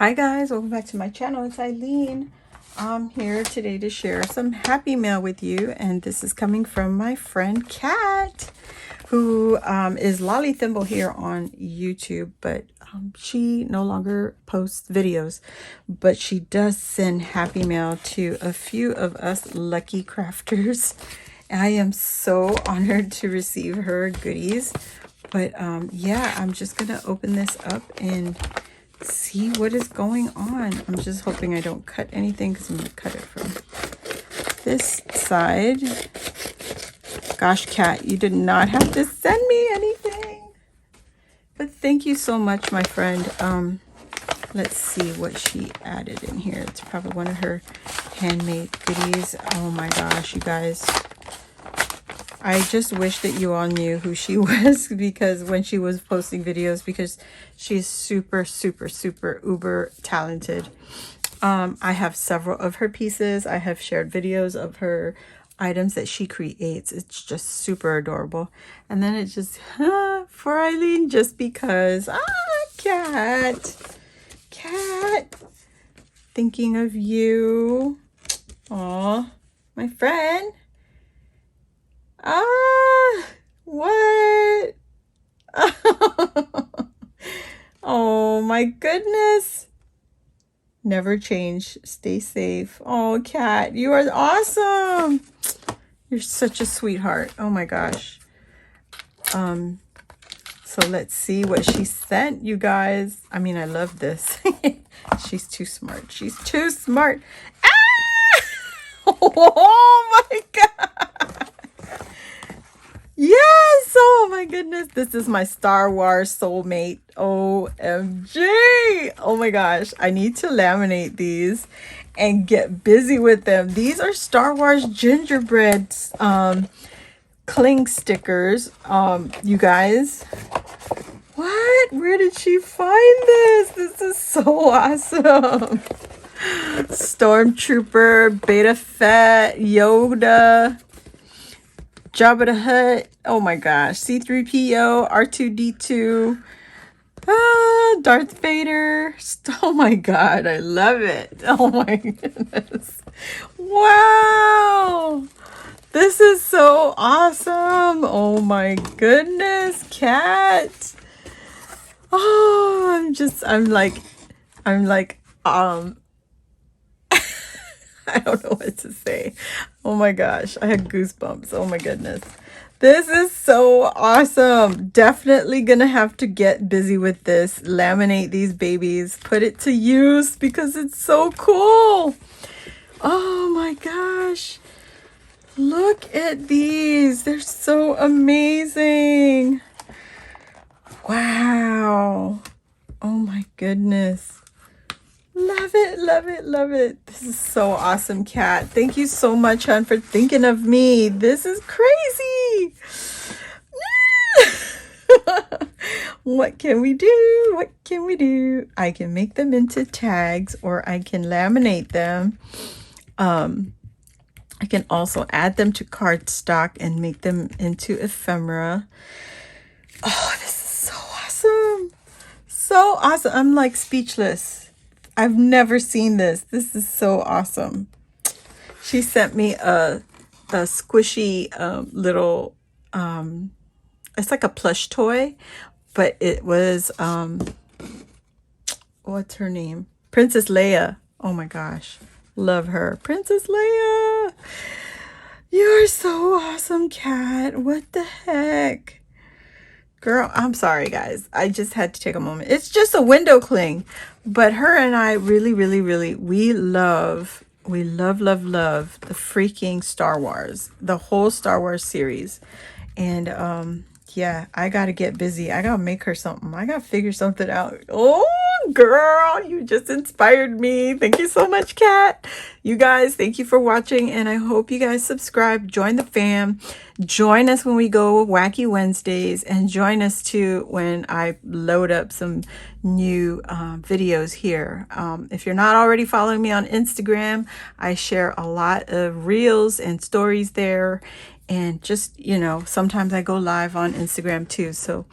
Hi guys, welcome back to my channel. It's Eileen. I'm here today to share some happy mail with you, and this is coming from my friend Kat, who is Lolly Thimble here on YouTube, but she no longer posts videos, but she does send happy mail to a few of us lucky crafters. I am so honored to receive her goodies, but yeah, I'm just gonna open this up and see what is going on. I'm just hoping I don't cut anything because I'm going to cut it from this side. Gosh, Kat, you did not have to send me anything. But thank you so much, my friend. Let's see what she added in here. It's probably one of her handmade goodies. Oh my gosh, you guys. I just wish that you all knew who she was, because when she was posting videos, because she's super, super, super uber talented. I have several of her pieces. I have shared videos of her items that she creates. It's just super adorable. And then it just, for Eileen, just because, Kat, thinking of you. Aw, my friend. What? Oh my goodness. Never change. Stay safe. Oh, Kat, you are awesome. You're such a sweetheart. Oh my gosh. So let's see what she sent, you guys. I mean, I love this. She's too smart. She's too smart. Oh my God. Yes! Oh my goodness. This is my Star Wars soulmate. OMG! Oh my gosh. I need to laminate these and get busy with them. These are Star Wars gingerbread cling stickers. You guys. What? Where did she find this? This is so awesome. Stormtrooper, Beta Fett, Yoda, Jabba the Hutt. Oh my gosh. C-3PO, R2-D2, Darth Vader. Oh my God. I love it. Oh my goodness. Wow. This is so awesome. Oh my goodness, Kat. Oh, I'm like, I don't know what to say. Oh my gosh, I had goosebumps. Oh my goodness. This is so awesome. Definitely gonna have to get busy with this. Laminate these babies. Put it to use because it's so cool. Oh my gosh. Look at these. They're so amazing. Wow. Oh my goodness. Love it, love it, love it. This is so awesome, Kat. Thank you so much, hon, for thinking of me. This is crazy. What can we do? What can we do? I can make them into tags, or I can laminate them. I can also add them to cardstock and make them into ephemera. Oh, this is so awesome. So awesome. I'm like speechless. I've never seen this. This is so awesome. She sent me a squishy little, it's like a plush toy, but it was, what's her name? Princess Leia. Oh my gosh. Love her. Princess Leia. You're so awesome, Kat. What the heck? Girl, I'm sorry, guys. I just had to take a moment. It's just a window cling. But her and I really, really, really, we love, love the freaking Star Wars. The whole Star Wars series. And yeah, I got to get busy. I got to make her something. I got to figure something out. Oh, girl, you just inspired me. Thank you so much, Kat. You guys, thank you for watching, and I hope you guys subscribe, join the fam, join us when we go Wacky Wednesdays, and join us too when I load up some new videos here. If you're not already following me on Instagram, I share a lot of reels and stories there, and just, you know, sometimes I go live on Instagram too. So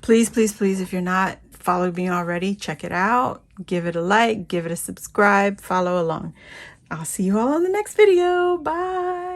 please, please, please, if you're not following me already, check it out. give it a like, give it a subscribe, follow along. I'll see you all on the next video. Bye.